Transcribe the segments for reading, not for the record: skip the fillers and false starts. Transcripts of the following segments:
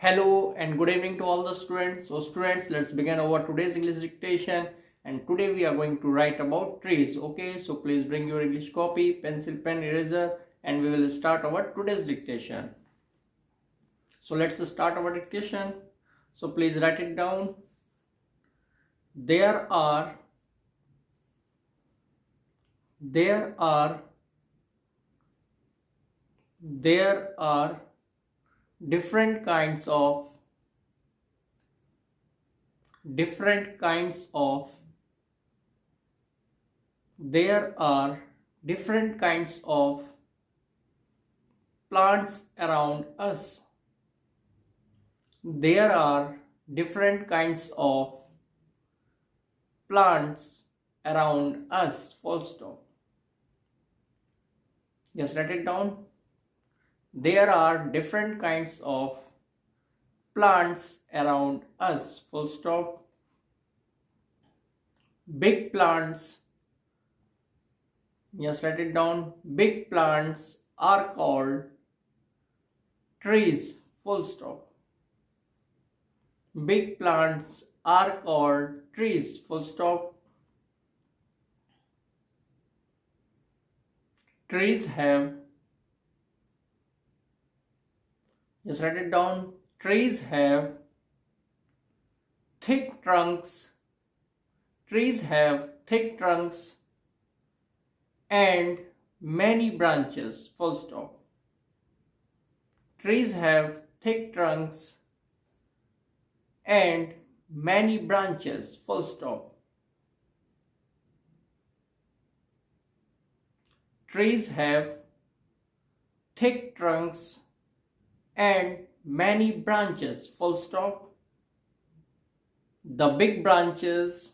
Hello and good evening to all the students. So students, let's begin our today's English dictation, and today we are going to write about trees. Okay, so please bring your English copy, pencil, pen, eraser, and we will start our today's dictation. So let's start our dictation. So please write it down. There are there are there are different kinds of different kinds of there are different kinds of plants around us. There are different kinds of plants around us. Full stop. Just write it down. There are different kinds of plants around us. Full stop. Big plants. Just write it down. Big plants are called trees. Full stop. Big plants are called trees. Full stop. Trees have, just write it down. Trees have thick trunks. Trees have thick trunks and many branches. Full stop. Trees have thick trunks and many branches. Full stop. Trees have thick trunks and many branches. Full stop. The big branches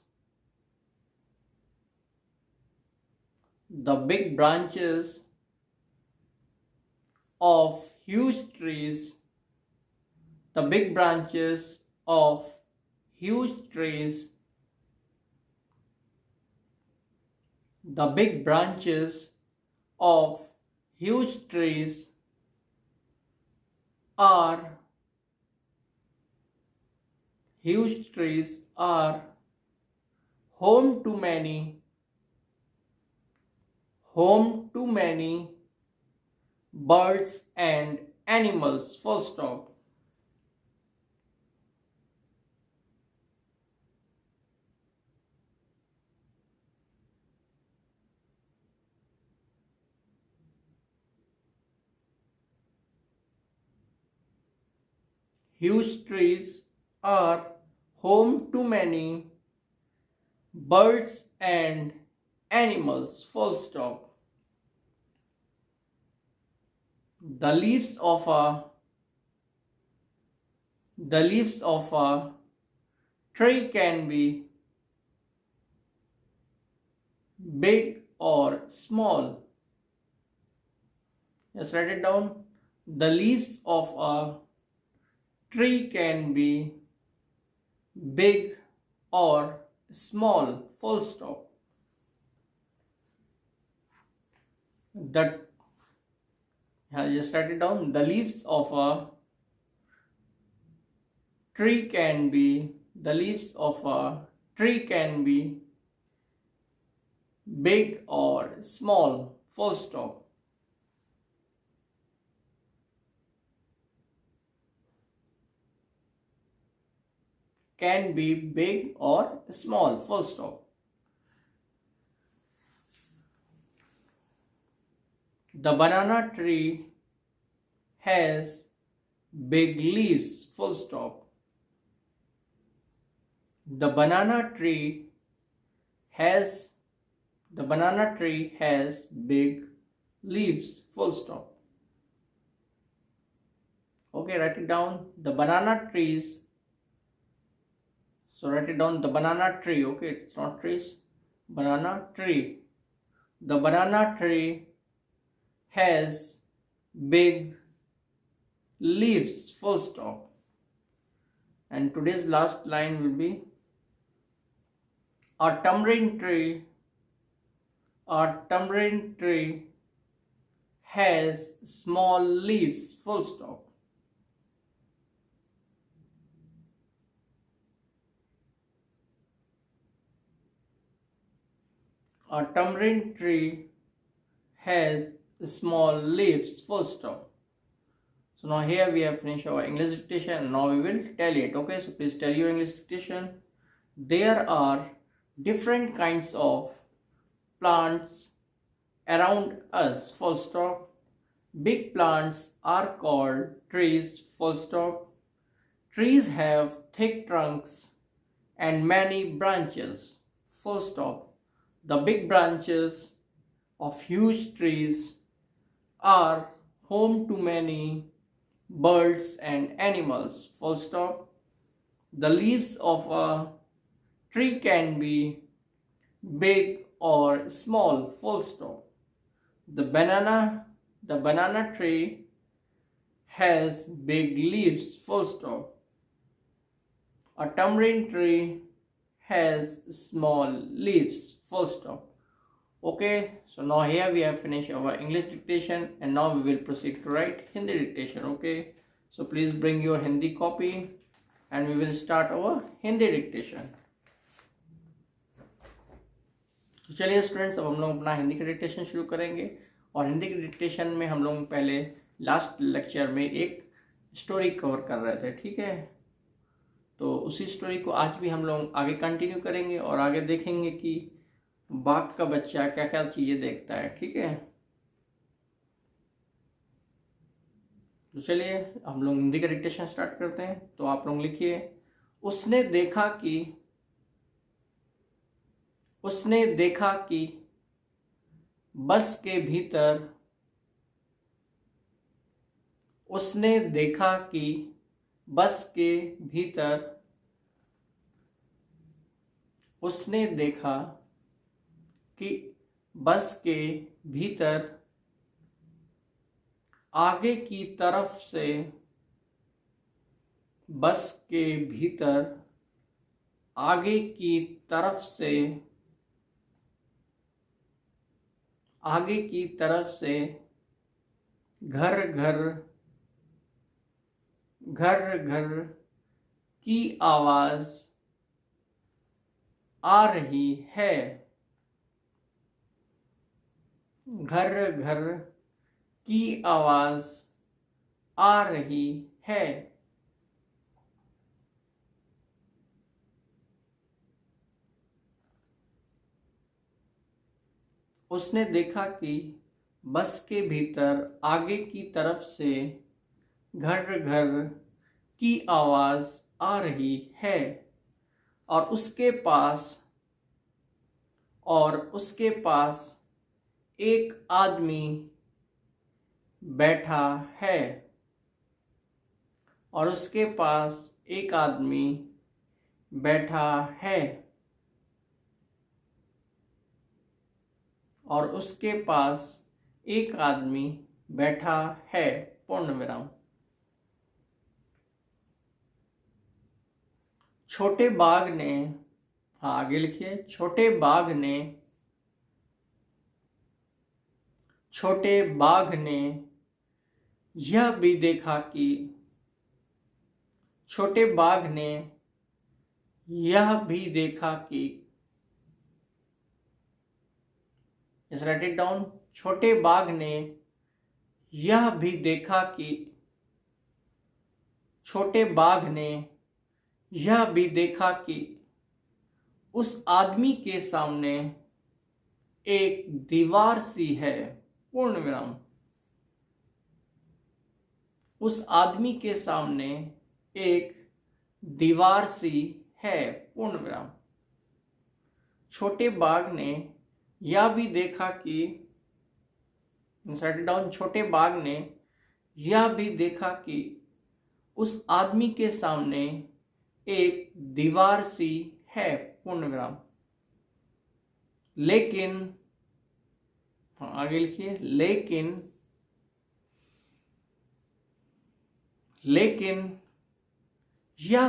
of huge trees the big branches of huge trees the big branches of huge trees are home to many birds and animals. Full stop. Huge trees are home to many birds and animals. Full stop. The leaves of a tree can be big or small. Just write it down. The leaves of a tree can be big or small. Full stop. Just write it down. The leaves of a tree can be big or small. Full stop. Can be big or small. Full stop. The banana tree has big leaves. Full stop. The banana tree has big leaves. Full stop. Okay, write it down. The banana trees. So write it down. The banana tree. Okay, it's not trees. Banana tree. The banana tree has big leaves. Full stop. And today's last line will be a tamarind tree has small leaves. Full stop. A tamarind tree has small leaves, full stop. So now here we have finished our English dictation. Now we will tally it. Okay, so please tell your English dictation. There are different kinds of plants around us, full stop. Big plants are called trees, full stop. Trees have thick trunks and many branches, full stop. The big branches of huge trees are home to many birds and animals, full stop. The leaves of a tree can be big or small, full stop. The banana tree has big leaves, full stop. A tamarind tree has small leaves, full stop. Okay, so now here we have finished our English dictation and now we will proceed to write Hindi dictation. Okay, so please bring your Hindi copy and we will start our Hindi dictation. तो चलिए students, अब हम लोग अपना हिंदी का dictation शुरू करेंगे। और हिंदी के डिक्टेशन में हम लोग पहले लास्ट लेक्चर में एक स्टोरी कवर कर रहे थे, ठीक है। तो उसी स्टोरी को आज भी हम लोग आगे कंटिन्यू करेंगे और आगे देखेंगे कि बाघ का बच्चा क्या क्या चीज़ें देखता है, ठीक है। तो चलिए हम लोग हिंदी का डिक्टेशन स्टार्ट करते हैं। तो आप लोग लिखिए, उसने देखा कि बस के भीतर उसने देखा कि बस के भीतर उसने देखा कि बस के भीतर आगे की तरफ से बस के भीतर आगे की तरफ से घर घर की आवाज आ रही है। घर घर की आवाज आ रही है। उसने देखा कि बस के भीतर आगे की तरफ से घर घर की आवाज आ रही है और उसके पास एक आदमी बैठा है। और उसके पास एक आदमी बैठा है। और उसके पास एक आदमी बैठा है, पूर्ण विराम। छोटे बाघ ने, हाँ आगे लिखिए, छोटे बाघ ने यह भी देखा कि छोटे बाघ ने यह भी देखा कि, Just write it down. छोटे बाघ ने यह भी देखा कि छोटे बाघ ने यह भी देखा कि उस आदमी के सामने एक दीवार सी है, पूर्ण विराम। उस आदमी के सामने एक दीवार सी है, पूर्ण विराम। छोटे बाघ ने यह भी देखा कि, डाउन, छोटे बाघ ने यह भी देखा कि उस आदमी के सामने एक दीवार सी है, पूर्ण विराम। लेकिन, आगे लिखिए, लेकिन यह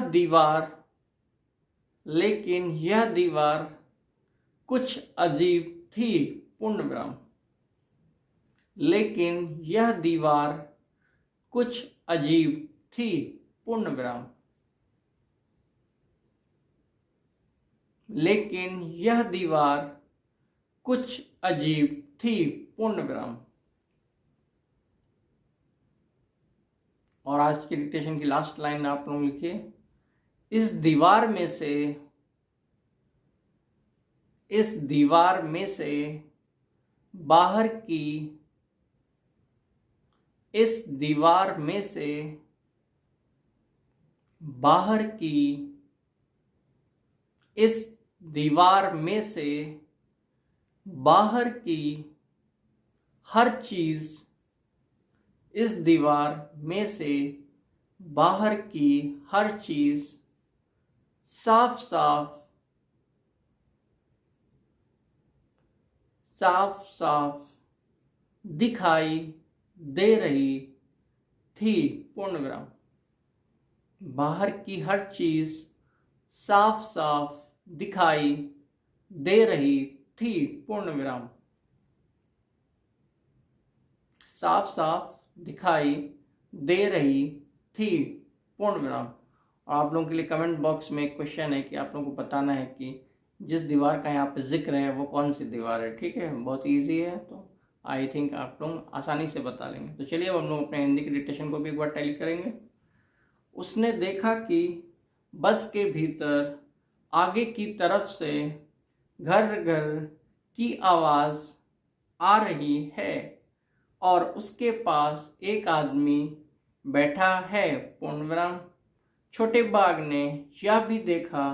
दीवार कुछ अजीब थी, पूर्ण विराम। लेकिन यह दीवार कुछ अजीब थी, पूर्ण विराम। लेकिन यह दीवार कुछ अजीब थी, पूर्ण विराम। और आज की डिक्टेशन की लास्ट लाइन आप लोग लिखिए, इस दीवार में से बाहर की इस दीवार में से बाहर की इस दीवार में से बाहर की हर चीज इस दीवार में से बाहर की हर चीज साफ साफ दिखाई दे रही थी, पूर्ण विराम। बाहर की हर चीज साफ साफ दिखाई दे रही थी, पूर्ण विराम। साफ साफ दिखाई दे रही थी, पूर्ण विराम। और आप लोगों के लिए कमेंट बॉक्स में एक क्वेश्चन है कि आप लोगों को बताना है कि जिस दीवार का यहाँ पे जिक्र है वो कौन सी दीवार है। ठीक है, बहुत इजी है, तो आई थिंक आप लोग आसानी से बता लेंगे। तो चलिए अब हम लोग अपने हिंदी की डिक्टेशन को भी एक बार टैली करेंगे। उसने देखा कि बस के भीतर आगे की तरफ से घर घर की आवाज आ रही है और उसके पास एक आदमी बैठा है, पूर्ण विराम। छोटे बाघ ने यह भी देखा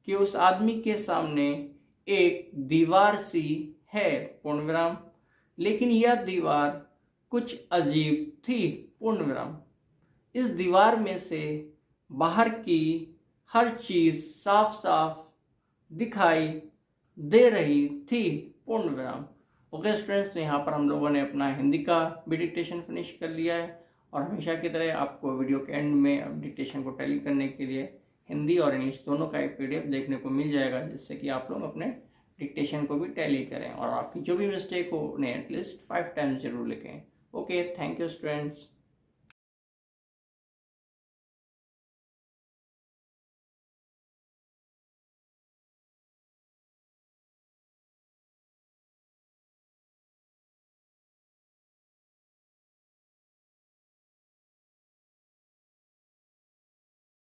कि उस आदमी के सामने एक दीवार सी है, पूर्ण विराम, लेकिन यह दीवार कुछ अजीब थी, पूर्ण विराम। इस दीवार में से बाहर की हर चीज साफ साफ दिखाई दे रही थी, पूर्ण विराम। ओके स्टूडेंट्स, तो यहाँ पर हम लोगों ने अपना हिंदी का भी डिक्टेशन फिनिश कर लिया है। और हमेशा की तरह आपको वीडियो के एंड में डिक्टेशन को टैली करने के लिए हिंदी और इंग्लिश दोनों का एक PDF देखने को मिल जाएगा, जिससे कि आप लोग अपने डिक्टेशन को भी टैली करें और आपकी जो भी मिस्टेक हो उन्हें एटलीस्ट 5 टाइम्स जरूर लिखें। Okay, thank you students.